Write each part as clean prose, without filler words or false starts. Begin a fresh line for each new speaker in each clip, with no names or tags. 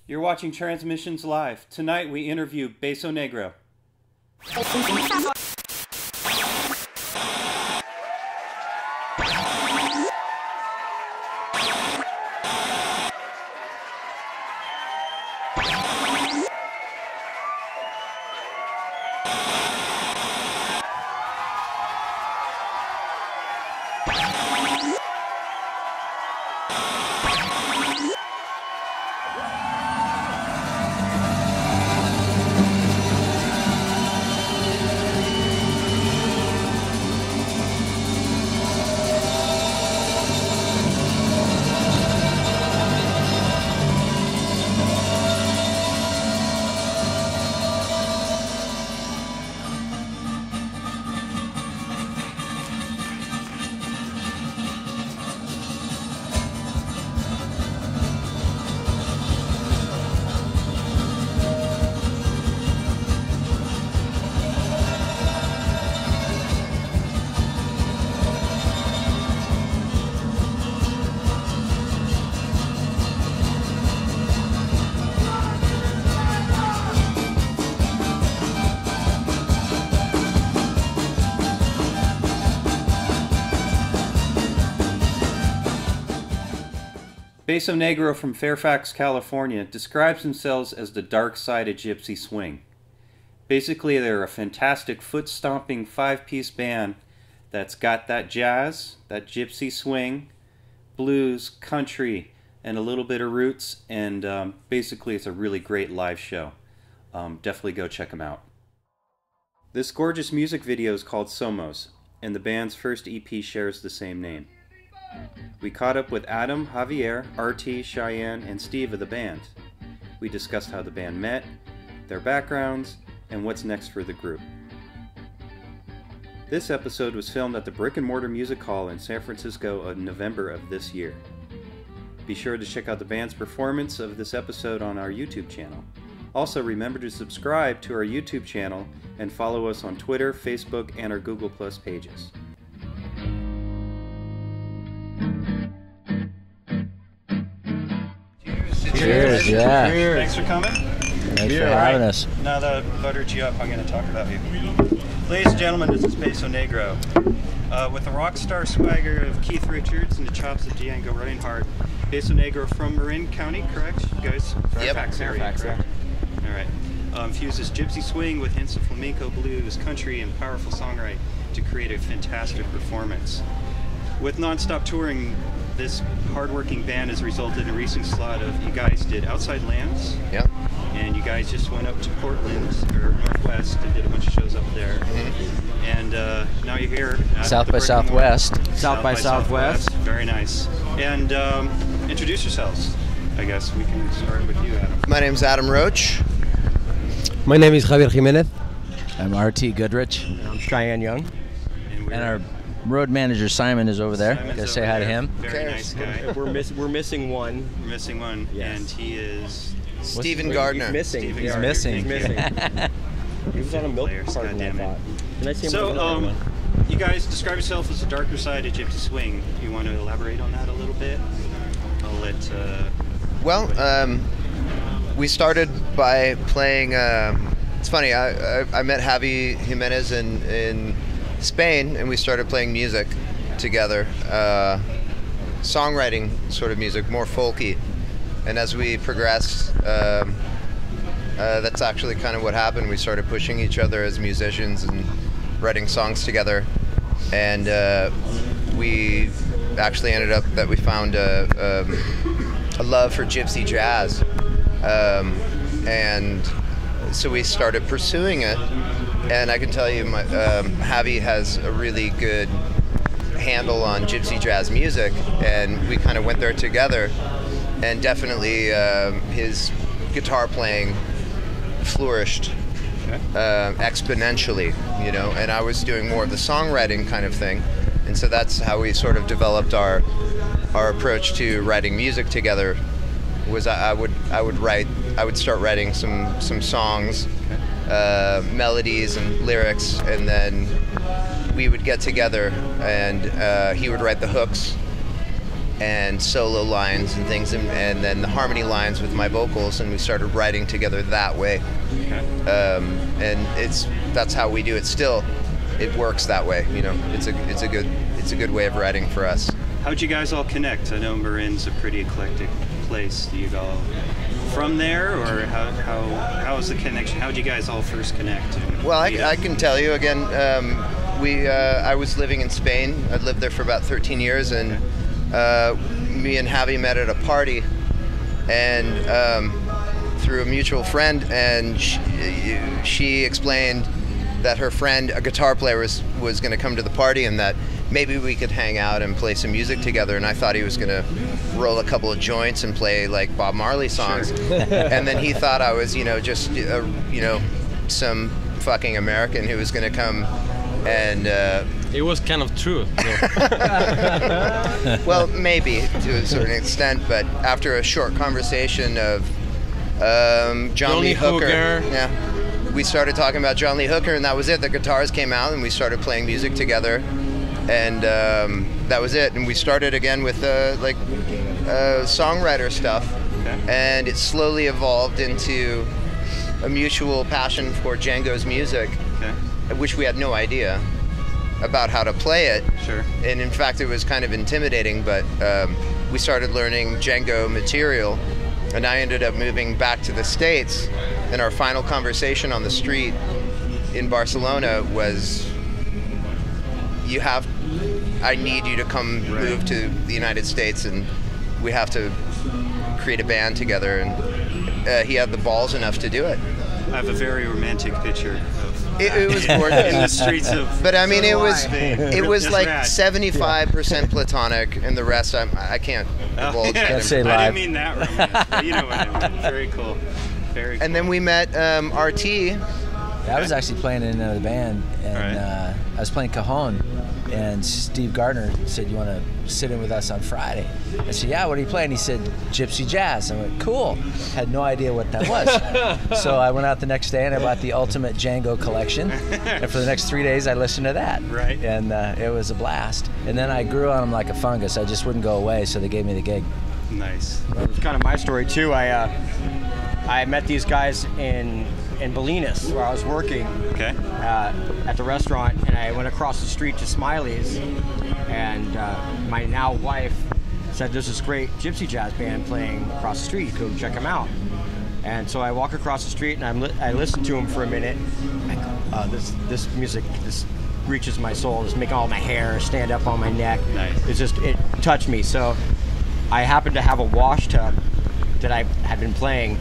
You're watching Transmissions Live. Tonight we interview Beso Negro. Beso Negro from Fairfax, California describes themselves as the dark side of gypsy swing. Basically, they're a fantastic foot-stomping five-piece band that's got that jazz, that gypsy swing, blues, country, and a little bit of roots, and basically it's a really great live show. Definitely go check them out. This gorgeous music video is called SOMOS, and the band's first EP shares the same name. We caught up with Adam, Javier, RT, Cheyenne, and Steve of the band. We discussed how the band met, their backgrounds, and what's next for the group. This episode was filmed at the Brick Mortar Music Hall in San Francisco in November of this year. Be sure to check out the band's performance of this episode on our YouTube channel. Also, remember to subscribe to our YouTube channel and follow us on Twitter, Facebook, and our Google Plus pages.
Cheers, yeah.
Cheers. Thanks for coming.
Thanks for having us.
Now that I've buttered you up, I'm going to talk about you. Ladies and gentlemen, this is Beso Negro. With the rock star swagger of Keith Richards and the chops of Django Reinhardt, Beso Negro from Marin County, correct? You guys? Fairfax area, correct? All right. Fuses gypsy swing with hints of flamenco, blues, country, and powerful songwriting to create a fantastic performance. With non-stop touring, this hard-working band has resulted in a recent slot of, you guys did Outside Lands.
Yep.
And you guys just went up to Portland, or Northwest, and did a bunch of shows up there. Mm-hmm. And now you're here.
South by Southwest.
South by Southwest. Very nice. And introduce yourselves. I guess we can start with you, Adam.
My name's Adam Roach.
My name is Javier Jimenez.
I'm RT Goodrich.
I'm Cheyenne Young.
And our road manager Simon is over there. Gotta say hi to him.
Very nice guy.
We're missing one.
We're missing one.
Yes.
And he is
Stephen Gardner.
He's missing.
He's
missing.
He was on a milk carton, I thought. Can I see him?
So, you guys describe yourself as the darker side of gypsy swing. You want to elaborate on that a little bit? I'll let.
Well, we started by playing. It's funny. I met Javier Jimenez in Spain, and we started playing music together, songwriting sort of music, more folky. And as we progressed, that's actually kind of what happened. We started pushing each other as musicians and writing songs together. And we actually ended up that we found a love for gypsy jazz. And so we started pursuing it. And I can tell you, Javi has a really good handle on gypsy jazz music, and we kind of went there together. And definitely his guitar playing flourished exponentially, you know. And I was doing more of the songwriting kind of thing, and so that's how we sort of developed our approach to writing music together. Was I would start writing some songs. Melodies and lyrics, and then we would get together and he would write the hooks, and solo lines and things, and then the harmony lines with my vocals, and we started writing together that way. And that's how we do it still. It works that way, you know. It's a good way of writing for us.
How'd you guys all connect? I know Marin's a pretty eclectic place. Do you go from there, or how was the connection? How'd you guys all first connect?
Well, I can tell you again. I was living in Spain. I'd lived there for about 13 years, and me and Javi met at a party, and through a mutual friend, and she explained that her friend, a guitar player, was going to come to the party, and that maybe we could hang out and play some music together. And I thought he was going to roll a couple of joints and play like Bob Marley songs. Sure. And then he thought I was, just some fucking American who was going to come and.
It was kind of true.
Well, maybe to a certain extent, but after a short conversation of John Lee Hooker. Yeah. We started talking about John Lee Hooker, and that was it. The guitars came out, and we started playing music together, and that was it. And we started again with songwriter stuff, and it slowly evolved into a mutual passion for Django's music, which we had no idea about how to play it.
Sure.
And in fact, it was kind of intimidating, but we started learning Django material, and I ended up moving back to the States. And our final conversation on the street in Barcelona was, I need you to come move to the United States, and we have to create a band together. And he had the balls enough to do it.
I have a very romantic picture of
it was gorgeous.
In the streets of.
But I mean, it was like
rad.
75% platonic, and the rest I can't divulge.
Can't say live.
I didn't mean that romantic, but you know what I mean. Very cool. Very cool.
And then we met RT.
I was actually playing in another band, and I was playing Cajon, and Steve Gardner said, "You want to sit in with us on Friday?" I said, "Yeah, what are you playing?" He said, "Gypsy Jazz." I went, "Cool." Had no idea what that was. So I went out the next day and I bought the Ultimate Django collection, and for the next 3 days I listened to that.
Right.
And it was a blast. And then I grew on them like a fungus. I just wouldn't go away, so they gave me the gig.
Nice.
It was kind of my story too. I met these guys in Bolinas, where I was working at the restaurant, and I went across the street to Smiley's, and my now wife said, "There's this great gypsy jazz band playing across the street. Go check them out." And so I walk across the street, and I listen to them for a minute. I go, this music, this reaches my soul. It's making all my hair stand up on my neck.
Nice.
It touched me. So I happened to have a wash tub that I had been playing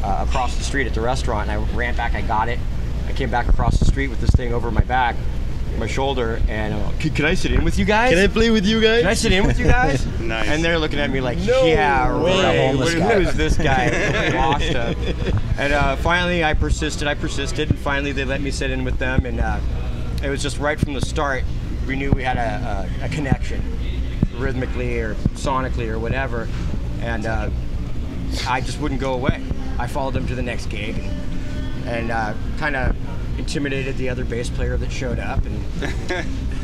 across the street at the restaurant, and I ran back. I got it. I came back across the street with this thing over my back, my shoulder, and can I sit in with you guys?
Can I play with you guys?
Can I sit in with you guys?
Nice.
And they're looking at me like, yeah, right. Who is this guy? Washed up. And finally, I persisted, and finally they let me sit in with them, and it was just right from the start. We knew we had a connection, rhythmically or sonically or whatever, and I just wouldn't go away. I followed them to the next gig, and kind of intimidated the other bass player that showed up, and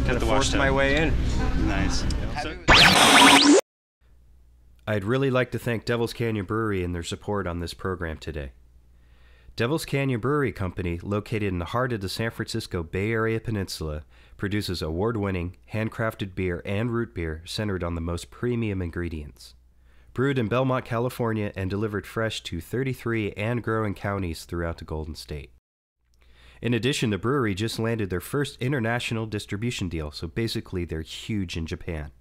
kind of forced my way in.
Nice. I'd really like to thank Devil's Canyon Brewery and their support on this program today. Devil's Canyon Brewery Company, located in the heart of the San Francisco Bay Area Peninsula, produces award-winning, handcrafted beer and root beer centered on the most premium ingredients. Brewed in Belmont, California, and delivered fresh to 33 and growing counties throughout the Golden State. In addition, the brewery just landed their first international distribution deal, so basically they're huge in Japan.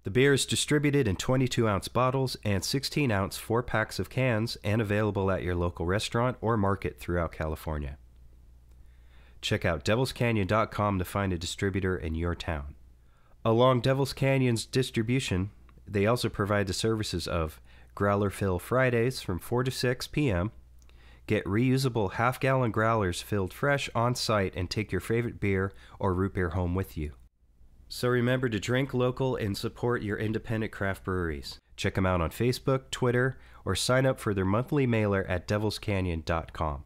The beer is distributed in 22-ounce bottles and 16-ounce 4-packs of cans, and available at your local restaurant or market throughout California. Check out devilscanyon.com to find a distributor in your town. Along Devil's Canyon's distribution, they also provide the services of Growler Fill Fridays from 4 to 6 p.m., get reusable half-gallon growlers filled fresh on site, and take your favorite beer or root beer home with you. So remember to drink local and support your independent craft breweries. Check them out on Facebook, Twitter, or sign up for their monthly mailer at devilscanyon.com.